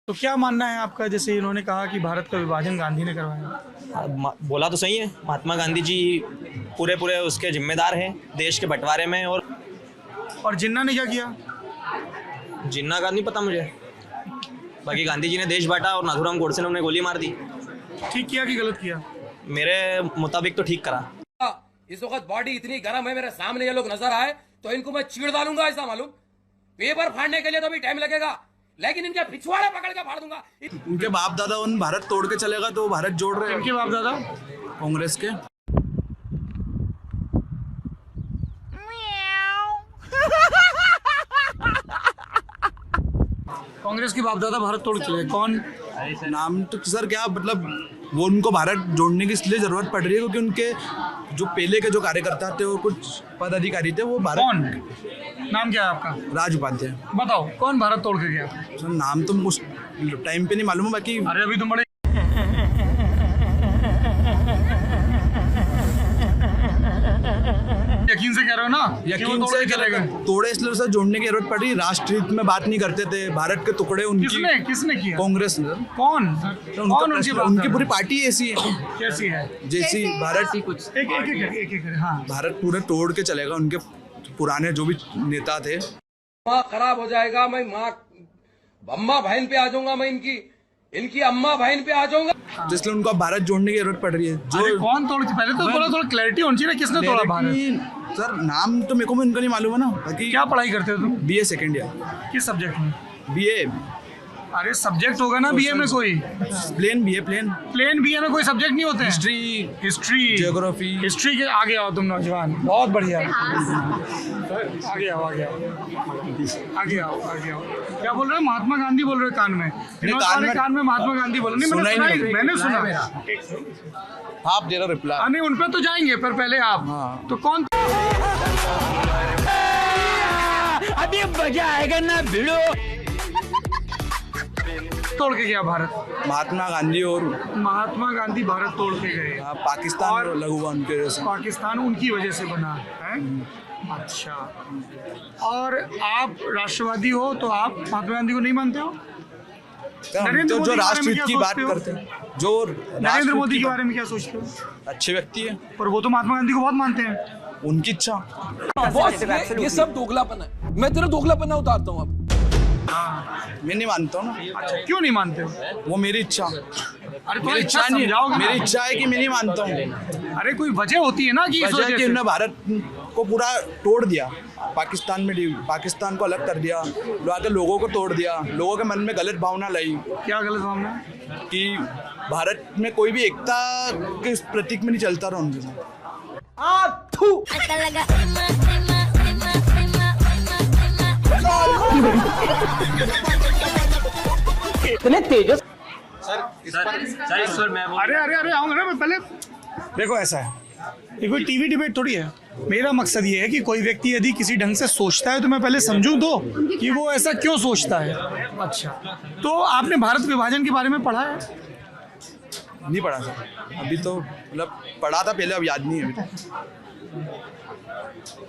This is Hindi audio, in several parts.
तो क्या मानना है आपका, जैसे इन्होंने कहा कि भारत का विभाजन गांधी ने करवाया? बोला तो सही है, महात्मा गांधी जी पूरे उसके जिम्मेदार हैं देश के बंटवारे में। और जिन्ना ने क्या किया? जिन्ना का नहीं पता मुझे, बाकी गांधी जी ने देश बांटा और नाथूराम गोडसे ने उन्हें गोली मार दी। ठीक किया कि गलत किया? मेरे मुताबिक तो ठीक करा। इस वक्त बॉडी इतनी गर्म है, मेरे सामने ये लोग नजर आए तो इनको मैं चीड़ डालूंगा, ऐसा मालूम। पेपर फाड़ने के लिए तो अभी टाइम लगेगा, लेकिन इनके पिछवाड़े पकड़ के फाड़ दूंगा। उनके बाप दादा उन भारत तोड़ के चलेगा तो भारत जोड़ रहे हैं। इनके बाप दादा कांग्रेस के। कांग्रेस के बाप दादा भारत तोड़ के चले, कौन? नाम तो सर क्या मतलब, वो उनको भारत जोड़ने की इसलिए जरूरत पड़ रही है क्योंकि उनके जो पहले के जो कार्यकर्ता थे और कुछ पदाधिकारी थे वो भारत। कौन? नाम क्या है आपका? राज उपाध्याय। बताओ कौन भारत तोड़ के गया? सर नाम तो उस टाइम पे नहीं मालूम है, बाकी अरे अभी तुम बड़े यकीन से कह रहे हो ना? यकीन से चलेगा। तोड़े इसलिए सर जोड़ने की जरूरत पड़ी। राष्ट्र हित में बात नहीं करते थे, भारत के टुकड़े उनकी। किसने किया? कांग्रेस ने। कौन? कौन उनकी पूरी पार्टी ऐसी है। कैसी है? जैसी भारत एक हाँ। भारत पूरे तोड़ के चलेगा। उनके पुराने जो भी नेता थे। माँ खराब हो जाएगा, मैं माँ अम्मा बहन पे आ जाऊंगा, मैं इनकी अम्मा बहन पे आ जाऊंगा, जिसलिए उनको भारत जोड़ने की जरूरत पड़ रही है। जो कौन तोड़? पहले तो थोड़ा क्लैरिटी होनी चाहिए, किसने तोड़ा भारत? सर नाम तो मेरे को भी उनका नहीं मालूम है ना। बाकी क्या पढ़ाई करते हो तुम? BA second year. किस सब्जेक्ट में? बीए। अरे सब्जेक्ट होगा ना बीए में कोई? Plane BA. प्लेन बीए में कोई सब्जेक्ट नहीं होते हैं? History geography. हिस्ट्री के आगे आओ तुम नौजवान, बहुत बढ़िया। आगे आओ क्या बोल रहे हो? महात्मा गांधी बोल रहे हो कान में? कान में महात्मा गांधी बोल रहे? मैंने सुना। आप दे रहे रिप्लाई। नहीं, उन पे तो जाएंगे, पर पहले आप। हाँ। तो कौन? अभी मजा आएगा ना भिड़ो। तोड़ के गया भारत? महात्मा गांधी भारत तोड़ के गए। पाकिस्तान लगा हुआ उनके जैसे। पाकिस्तान उनकी वजह से बना है। अच्छा, और आप राष्ट्रवादी हो तो आप महात्मा गांधी को नहीं मानते हो? तो जो राष्ट्र हित की बात करते हैं, जो नरेंद्र मोदी के बारे में क्या सोचते हो? अच्छे व्यक्ति है, पर वो तो महात्मा गांधी को बहुत मानते हैं। उनकी इच्छा। ये सब दोगलापन है, मैं तेरा दोगलापन उतारता हूँ अब। मैं नहीं मानता हूँ ना। अच्छा, क्यों नहीं मानते हो? वो मेरी इच्छा। अरे मेरी इच्छा नहीं, मेरी इच्छा है कि मैं नहीं मानता हूँ। अरे कोई वजह होती है ना कि उन्होंने भारत को पूरा तोड़ दिया, पाकिस्तान को अलग कर दिया, वहाँ के लोगों को तोड़ दिया, लोगों के मन में गलत भावना लाई। क्या गलत भावना? कि भारत में कोई भी एकता के प्रतीक में नहीं चलता रहा उनके साथ। इतने तेजस सर मैं अरे आऊंगा ना मैं। पहले देखो, ऐसा है, ये कोई टीवी डिबेट थोड़ी है। मेरा मकसद ये है कि कोई व्यक्ति यदि किसी ढंग से सोचता है तो मैं पहले समझूं तो कि वो ऐसा क्यों सोचता है। अच्छा, तो आपने भारत विभाजन के बारे में पढ़ा है? नहीं पढ़ा सर, अभी तो मतलब पढ़ा था पहले, अब याद नहीं है अभी।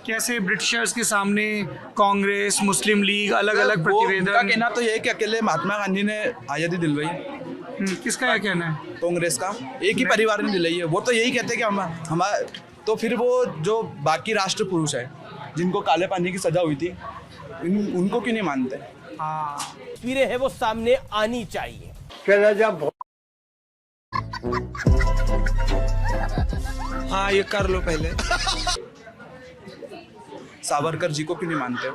कैसे ब्रिटिशर्स के सामने कांग्रेस, मुस्लिम लीग, अलग अलग उनका प्रतिवेदन? कहना तो ये है कि अकेले महात्मा गांधी ने आज़ादी दिलवाई। किसका यह कहना है? कांग्रेस का। एक ही परिवार ने दिलाई है। वो तो यही कहते हैं कि हम तो फिर वो जो बाकी राष्ट्र पुरुष है जिनको काले पानी की सजा हुई थी, उनको क्यों नहीं मानते? तस्वीरें है वो सामने आनी चाहिए। हाँ, ये कर लो पहले। सावरकर जी को क्यों नहीं मानते हो?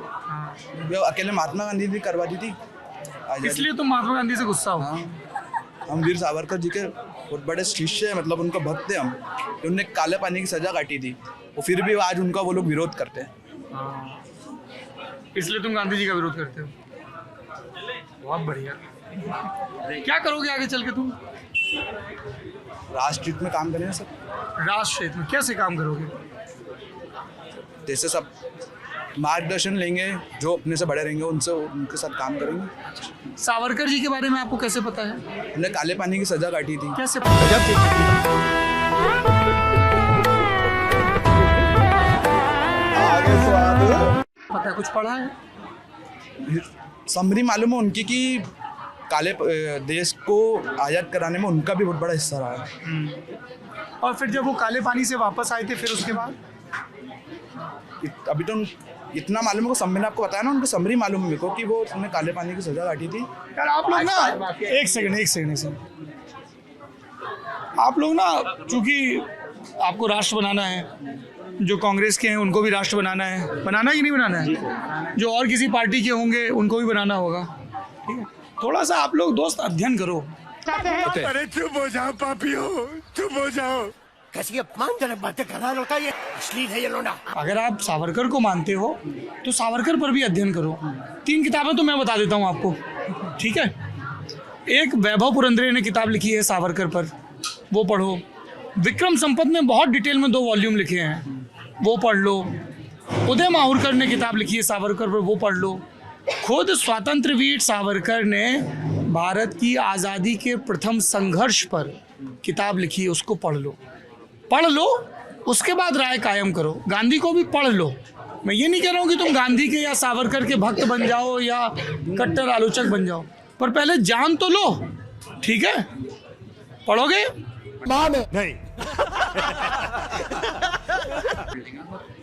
वो अकेले महात्मा गांधी ने करवा दी थी आजादी। इसलिए तुम महात्मा गांधी से गुस्सा हो? हाँ, हम वीर सावरकर जी के बहुत बड़े शिष्य हैं, मतलब उनका भक्त हैं हम। उन्होंने काले पानी की सजा काटी थी, वो फिर भी आज उनका वो लोग विरोध करते हैं। इसलिए तुम गांधी जी का विरोध करते हो? बहुत बढ़िया। क्या करोगे आगे चल के तुम? राष्ट्र हित में काम करेंगे सर। राष्ट्र हित में कैसे काम करोगे? जैसे सब मार्गदर्शन लेंगे, जो अपने से बड़े रहेंगे उनके साथ काम करेंगे। सावरकर जी के बारे में आपको कैसे पता है? उन्होंने काले पानी की सजा काटी थी। कैसे पता है? कुछ पढ़ा है? समरी मालूम है उनकी कि देश को आज़ाद कराने में उनका भी बहुत बड़ा हिस्सा रहा है। और फिर जब वो काले पानी से वापस आए थे फिर उसके बाद अभी तो इतना मालूम है, मैंने आपको बताया ना, उनको समरी मालूम है मेरे को कि वो उन्होंने काले पानी की सजा काटी थी। यार आप लोग ना एक सेकंड आप लोग ना, चूंकि आपको राष्ट्र बनाना है, जो कांग्रेस के हैं उनको भी राष्ट्र बनाना है, बनाना कि नहीं बनाना है, जो और किसी पार्टी के होंगे उनको भी बनाना होगा, ठीक है। थोड़ा सा आप लोग दोस्त अध्ययन करो। अरे चुप हो जाओ पापियो, चुप हो जाओ। कैसी अपमानजनक बातें कर रहा होता है, ये अश्लील है ये लोना। अगर आप सावरकर को मानते हो तो सावरकर पर भी अध्ययन करो। 3 किताबें तो मैं बता देता हूँ आपको, ठीक है। एक वैभव पुरंदरे ने किताब लिखी है सावरकर पर, वो पढ़ो। विक्रम संपत ने बहुत डिटेल में 2 वॉल्यूम लिखे हैं, वो पढ़ लो। उदय माहुरकर ने किताब लिखी है सावरकर पर, वो पढ़ लो। खुद स्वतंत्र वीर सावरकर ने भारत की आज़ादी के प्रथम संघर्ष पर किताब लिखी है, उसको पढ़ लो, उसके बाद राय कायम करो। गांधी को भी पढ़ लो। मैं ये नहीं कह रहा हूँ कि तुम गांधी के या सावरकर के भक्त बन जाओ या कट्टर आलोचक बन जाओ, पर पहले जान तो लो, ठीक है। पढ़ोगे? नहीं,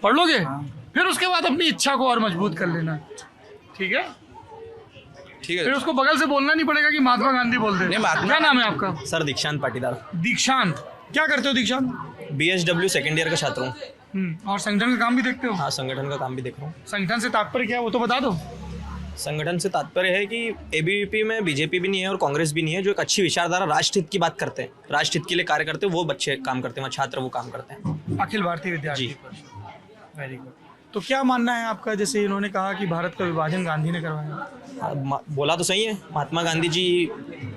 पढ़ लोगे, फिर उसके बाद अपनी इच्छा को और मजबूत कर लेना, ठीक है। ठीक फिर है। उसको बगल से बोलना नहीं पड़ेगा कि महात्मा गांधी बोल दे। नहीं, महात्मा- क्या नाम है आपका? सर दीक्षांत पाटीदार, दीक्षांत। क्या करते हो दीक्षांत? BSW सेकेंड ईयर का छात्र हूँ। और संगठन का काम भी देखते हो? हाँ, संगठन का काम भी देख रहा हूँ। संगठन से तात्पर्य क्या है वो तो बता दो। संगठन से तात्पर्य है कि ABVP में बीजेपी भी नहीं है और कांग्रेस भी नहीं है, जो एक अच्छी विचारधारा राष्ट्रहित की बात करते हैं, राष्ट्रहित के लिए कार्य करते हैं, वो बच्चे काम करते हैं, छात्र वो काम करते हैं। अखिल भारतीय विद्यार्थी जी। परिषद। Very good. तो क्या मानना है आपका, जैसे इन्होंने कहा कि भारत का विभाजन गांधी ने करवाया? बोला तो सही है, महात्मा गांधी जी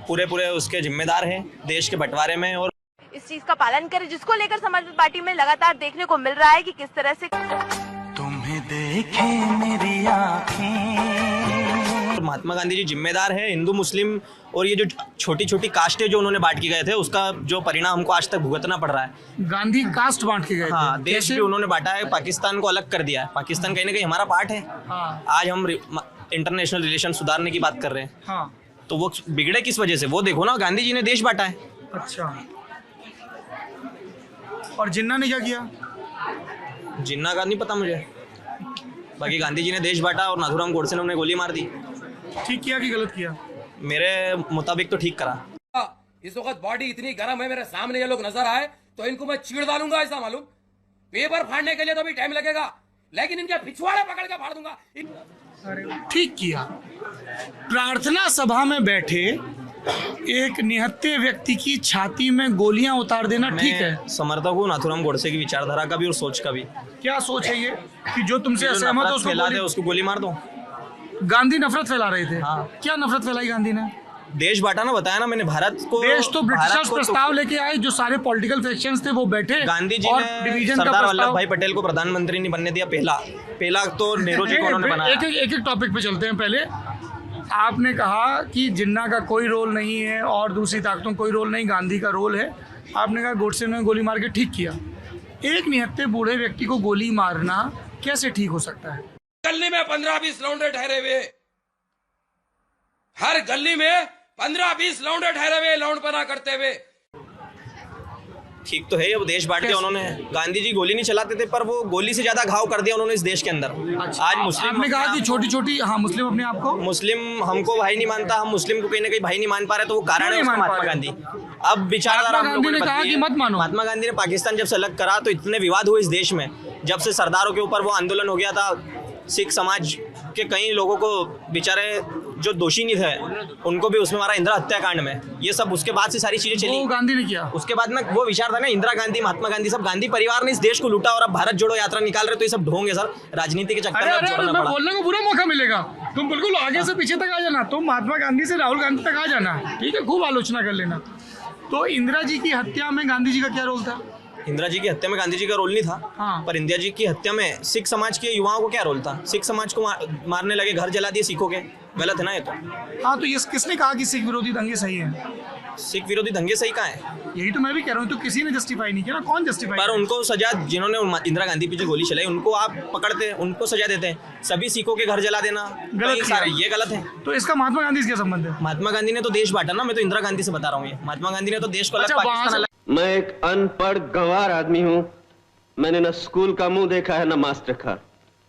पूरे उसके जिम्मेदार हैं देश के बंटवारे में, और इस चीज का पालन करें, जिसको लेकर समाजवादी पार्टी में लगातार देखने को मिल रहा है कि किस तरह से तुम्हें देखे मेरी आँखें। महात्मा गांधी जी जिम्मेदार है हिंदू मुस्लिम और ये जो छोटी छोटी कास्टें जो उन्होंने बांट के गए थे, उसका जो परिणाम हमको आज तक भुगतना पड़ रहा है। गांधी कास्ट बांट के गए हाँ, थे। देश कैसे? भी उन्होंने बांटा है, पाकिस्तान को अलग कर दिया है। पाकिस्तान कहीं ना कहीं हमारा पार्ट है। हाँ आज हम इंटरनेशनल रिलेशन सुधारने की बात कर रहे हैं, हाँ। तो वो बिगड़े किस वजह से? वो देखो ना, गांधी जी ने देश बांटा है। अच्छा, और जिन्ना ने क्या किया? जिन्ना का नहीं पता मुझे, बाकी गांधी जी ने देश बांटा और नाथूराम गोडसे ने उन्हें गोली मार दी। ठीक किया कि गलत किया? मेरे मुताबिक तो ठीक करा। इस वक्त बॉडी इतनी गर्म है, मेरे सामने ये लोग नजर आए तो इनको मैं चीड़ डालूंगा, ऐसा मालूम। पेपर फाड़ने के लिए तो भी टाइम लगेगा, लेकिन इनके पिछवाड़े पकड़ के फाड़ दूंगा। ठीक किया। प्रार्थना सभा में बैठे एक निहत्थे व्यक्ति की छाती में गोलियां उतार देना ठीक है? मैं समर्थक हूँ नाथूराम गोडसे की विचारधारा का भी और सोच का भी। क्या सोच है ये कि जो तुमसे जो असहमत हो नफरत उसको फैला दे गोली- उसको गोली मार दो। गांधी नफरत फैला रहे थे। हाँ। क्या नफरत फैलाई गांधी ने? देश बांटा ना, बताया ना मैंने, भारत को। देश तो ब्रिटिशर्स भारत को प्रस्ताव लेके आए, जो सारे पॉलिटिकल फैक्शंस थे वो बैठे। गांधी जी और ने डिवीजन का सरदार प्रस्ताव- वल्लभ भाई पटेल को प्रधानमंत्री नहीं बनने दिया। पहला तो नेहरू जी को उन्होंने बनाया। एक टॉपिक पे चलते हैं। पहले आपने कहा कि जिन्ना का कोई रोल नहीं है और दूसरी ताकतों का कोई रोल नहीं, गांधी का रोल है। आपने कहा गोडसे ने गोली मार के ठीक किया। एक निहत्थे बूढ़े व्यक्ति को गोली मारना कैसे ठीक हो सकता है? गली में 15-20 लौंडे ठहरे हुए, हर गली में 15-20 लौंडे ठहरे हुए, लौंडपना करते हुए। ठीक तो है, अब देश बांट दिया उन्होंने। गांधी जी गोली नहीं चलाते थे, पर वो गोली से ज्यादा घाव कर दिया उन्होंने इस देश के अंदर। आज मुस्लिम, आपने कहा कि छोटी छोटी, हाँ, मुस्लिम अपने आप को मुस्लिम हमको भाई नहीं मानता, हम मुस्लिम को कहीं ना कहीं भाई नहीं मान पा रहे, तो वो कारण क्यों है नहीं उसका मान पा महात्मा रहे? गांधी। अब विचारधारा महात्मा हम लोगों गांधी ने बदली कहा है। कि मत मानो। महात्मा गांधी ने पाकिस्तान जब से अलग करा तो इतने विवाद हुए इस देश में, जब से सरदारों के ऊपर वो आंदोलन हो गया था। सिख समाज के कई लोगों को बेचारे जो दोषी नहीं थे उनको भी उसमें मारा, इंदिरा हत्याकांड में। ये सब उसके बाद से सारी चीजें चली। वो गांधी ने किया। उसके बाद ना वो विचारधारा, इंदिरा गांधी, महात्मा गांधी, सब गांधी परिवार ने इस देश को लूटा और अब भारत जोड़ो यात्रा निकाल रहे, तो ये सब ढोंग है सर, राजनीति के चक्कर अरे में अब अरे जोड़ना मैं पड़ा। बोलने को पूरा मौका मिलेगा। तुम बिल्कुल आगे से पीछे तक आ जाना। तुम महात्मा गांधी से राहुल गांधी तक आ जाना, ठीक है? खूब आलोचना कर लेना। तो इंदिरा जी की हत्या में गांधी जी का क्या रोल था? इंदिरा जी की हत्या में गांधी जी का रोल नहीं था। हाँ। पर इंदिरा जी की हत्या में सिख समाज के युवाओं को क्या रोल था? सिख समाज को मारने लगे, घर जला दिए सिखों के। गलत है ना ये तो। हाँ, तो ये किसने कहा कि सिख विरोधी दंगे सही है? सिख विरोधी दंगे सही कहाँ है? यही तो मैं भी कह रहा हूँ, तो किसी ने जस्टिफाई नहीं किया ना। कौन जस्टिफाई? पर उनको सजा, जिन्होंने इंदिरा गांधी पे जो गोली चलाई उनको आप पकड़ते, उनको सजा देते हैं। सभी सिखों के घर जला देना गलत सारे, ये गलत है। तो इसका महात्मा गांधी से क्या संबंध है? महात्मा गांधी ने तो देश बांटा ना, मैं तो इंदिरा गांधी से बता रहा हूँ। ये महात्मा गांधी ने तो देश को अलग, अच्छा, वहाँ पाकिस्तान से- अलग। मैं एक अनपढ़ गंवार आदमी हूँ। मैंने न स्कूल का मुंह देखा है न मास्टर का।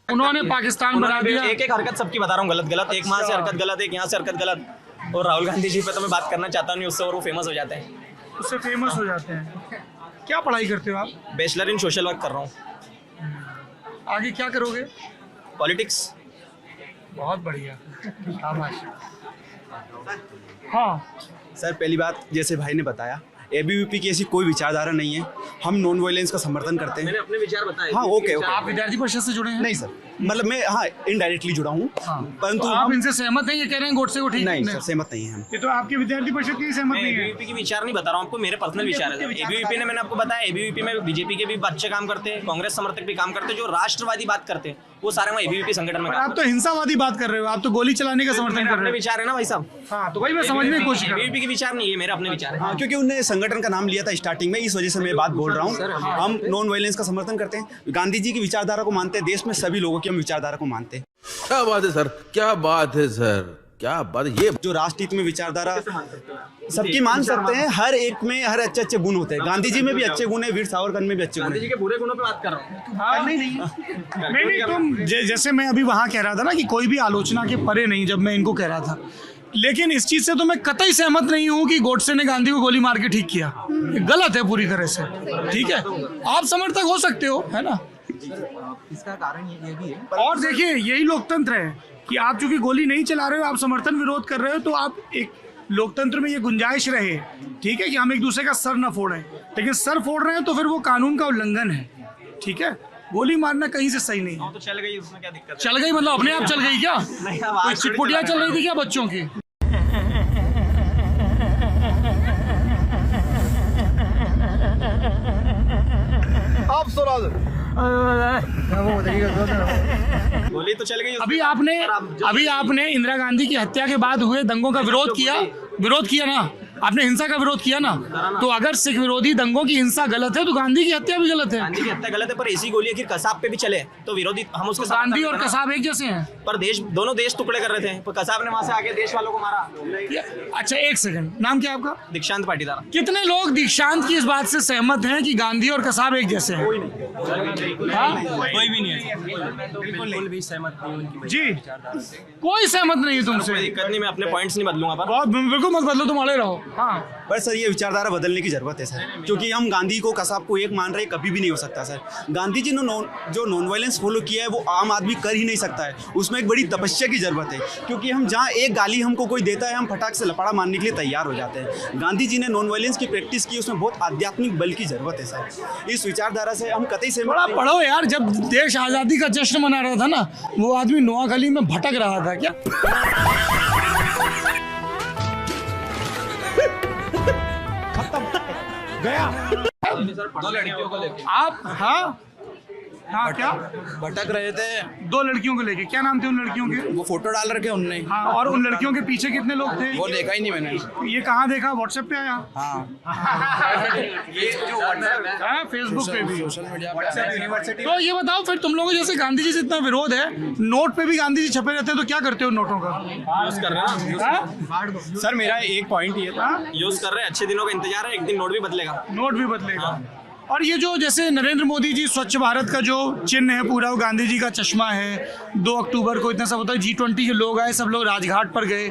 उन्होंने पाकिस्तान बना दिया। एक एक हरकत सबकी बता रहा हूँ, गलत गलत। एक वहाँ से हरकत गलत, एक यहाँ से हरकत गलत। और राहुल गांधी जी पे तो मैं बात करना चाहता नहीं उससे, और वो फेमस हो जाते हैं। उससे फेमस हो जाते हैं। क्या पढ़ाई करते हो आप? बैचलर इन सोशल वर्क कर रहा हूँ। आगे क्या करोगे? पॉलिटिक्स। बहुत बढ़िया, शाबाश। हाँ सर, पहली बात जैसे भाई ने बताया, एबीवीपी की ऐसी कोई विचारधारा नहीं है। हम नॉन वायलेंस का समर्थन करते हैं। मैंने अपने विचार बताए। हाँ, ओके ओके। आप विद्यार्थी परिषद से जुड़े हैं? नहीं सर, मतलब मैं हाँ इनडायरेक्टली जुड़ा हूँ, परंतु तो आप इनसे सहमत हैं? ये कह रहे हैं गोडसे को ठीक नहीं सर, सहमत नहीं है हम। ये तो आपकी विद्यार्थी परिषद की सहमत नहीं है। एबीवीपी की विचार नहीं बता रहा हूँ आपको, मेरे पर्सनल विचार है। एबीवीपी ने, मैंने आपको बताया, एबीवीपी में बीजेपी के भी अच्छे काम करते हैं, कांग्रेस समर्थक भी काम करते हैं। जो राष्ट्रवादी बात करते हैं वो सारे वहाँ एबीवीपी संगठन में। आप तो हिंसावादी बात कर रहे हो, आप तो गोली चलाने का समर्थन कर अपने रहे हो। विचार है ना भाई साहब। हाँ, तो भाई मैं समझने की कोशिश कर रहा हूँ। एबीवीपी के विचार नहीं है, मेरे अपने विचार है। हाँ, क्योंकि उन्होंने संगठन का नाम लिया था स्टार्टिंग में, इस वजह से मैं बात बोल रहा हूँ। हम नॉन वायलेंस का समर्थन करते हैं, गांधी जी की विचारधारा को मानते हैं, देश में सभी लोगों की हम विचारधारा को मानते हैं। क्या बात है सर, क्या बात है सर, क्या बात है। ये जो राष्ट्रहित में विचारधारा सबकी मान सकते हैं, हर एक में हर अच्छे अच्छे गुण होते हैं। गांधी जी में भी अच्छे गुण है, वीर सावरकर में भी अच्छे गुण गांधी जी है। के बुरे गुणों पे बात कर रहा हूँ। नहीं, तुम जैसे मैं अभी वहाँ कह रहा था ना कि कोई भी आलोचना के परे नहीं, जब मैं इनको कह रहा था, लेकिन इस चीज से तो मैं कतई सहमत नहीं हूँ कि गोडसे ने गांधी को गोली मार के ठीक किया। ये गलत है पूरी तरह से। ठीक है, आप समर्थक हो सकते हो, है ना? इसका कारण ये भी है। और देखिए, यही लोकतंत्र है कि आप चूंकि गोली नहीं चला रहे हो, आप समर्थन विरोध कर रहे हो, तो आप एक लोकतंत्र में ये गुंजाइश रहे, ठीक है, कि हम एक दूसरे का सर न फोड़ें। लेकिन सर फोड़ रहे हैं तो फिर वो कानून का उल्लंघन है। ठीक है, गोली मारना कहीं से सही नहीं है। तो चल गई, उसमें क्या दिक्कत है? चल गई मतलब अपने आप चल गई क्या? नहीं, कोई आवाज चिटपुटिया चल रही थी क्या बच्चों की? आप सुना गोली तो चल गई। अभी आपने इंदिरा गांधी की हत्या के बाद हुए दंगों का विरोध किया ना? आपने हिंसा का विरोध किया ना? तो अगर सिख विरोधी दंगों की हिंसा गलत है तो गांधी की हत्या भी गलत है। गांधी की हत्या गलत है, पर ऐसी गोली आखिर कसाब पे भी चले तो विरोधी हम उसके साथ गांधी और करना। कसाब एक जैसे हैं? पर दोनों देश टुकड़े कर रहे थे, पर कसाब ने वहां से आके देश वालों को मारा। अच्छा, एक सेकंड, नाम क्या है आपका? दीक्षांत पाटीदार। कितने लोग दीक्षांत की इस बात से सहमत हैं कि गांधी और कसाब एक जैसे हैं? कोई भी नहीं है, बिल्कुल भी सहमत नहीं उनकी जी, कोई सहमत नहीं है कोई तुमसे? दिक्कत नहीं, मैं अपने पॉइंट्स नहीं बदलूंगा। पर बहुत बिल्कुल मत बदलो, तुम अड़े रहो। हाँ, पर सर, ये विचारधारा बदलने की जरूरत है सर, क्योंकि हम गांधी को कसाब को एक मान रहे, कभी भी नहीं हो सकता सर। गांधी जी ने जो नॉन वायलेंस फॉलो किया है वो आम आदमी कर ही नहीं सकता है। उसमें एक बड़ी तपस्या की जरूरत है, क्योंकि हम जहाँ एक गाली हमको कोई देता है, हम फटाक से लपड़ा मारने के लिए तैयार हो जाते हैं। गांधी जी ने नॉन वायलेंस की प्रैक्टिस की, उसमें बहुत आध्यात्मिक बल की जरूरत है सर। इस विचारधारा से हम कतई से थोड़ा पढ़ो यार। जब देश आजादी का जश्न मना रहा था ना, वो आदमी नोआखाली में भटक रहा था क्या? दो लड़कियों को लेके आप हाँ क्या भटक रहे थे। 2 लड़कियों को लेके? क्या नाम थे उन लड़कियों के? वो फोटो डाल रखे उनने। हाँ, और उन लड़कियों के पीछे कितने लोग थे? वो देखा ही नहीं मैंने। ये कहाँ देखा? व्हाट्सएप पे आया? हाँ, ये जो हाँ, फेसबुक पे भी। सोशल मीडिया पे। तो ये बताओ फिर, तुम लोगों जैसे गांधी जी से इतना विरोध है, नोट पे भी गांधी जी छपे रहते हैं, तो क्या करते हो नोटों का? यूज कर रहे हैं। हाँ? सर, मेरा एक पॉइंट ये था, यूज कर रहे हैं, अच्छे दिनों का इंतजार है, एक दिन नोट भी बदलेगा। नोट भी बदलेगा। और ये जो जैसे नरेंद्र मोदी जी स्वच्छ भारत का जो चिन्ह है पूरा, वो गांधी जी का चश्मा है। 2 अक्टूबर को इतना सब होता है, G20 के लोग आए, सब लोग राजघाट पर गए,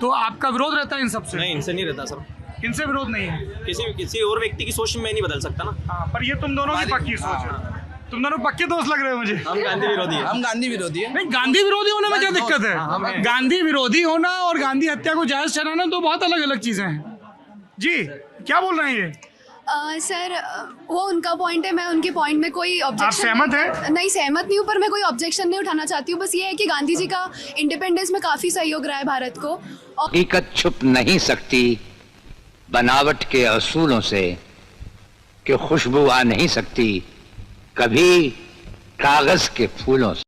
तो आपका विरोध रहता है इन सबसे? नहीं, इनसे नहीं रहता सर, इनसे विरोध नहीं है? किसी और व्यक्ति की सोच में मैं नहीं बदल सकता ना। हाँ, पर ये तुम दोनों की पक्की सोच है। तुम दोनों पक्के दोस्त लग रहे हो मुझे। हम गांधी विरोधी है। हम गांधी विरोधी है। नहीं, गांधी विरोधी होने में क्या दिक्कत है? गांधी विरोधी होना और गांधी हत्या को जायज ठहराना तो बहुत अलग अलग चीजें हैं। जी, क्या बोल रहे हैं ये? सर, वो उनका पॉइंट है, मैं उनके पॉइंट में कोई ऑब्जेक्शन। आप सहमत हैं? नहीं, सहमत नहीं हूँ, पर मैं कोई ऑब्जेक्शन नहीं उठाना चाहती हूँ। बस ये है कि गांधी जी का इंडिपेंडेंस में काफ़ी सहयोग रहा है भारत को। हकीकत छुप नहीं सकती बनावट के असूलों से, कि खुशबू आ नहीं सकती कभी कागज के फूलों से।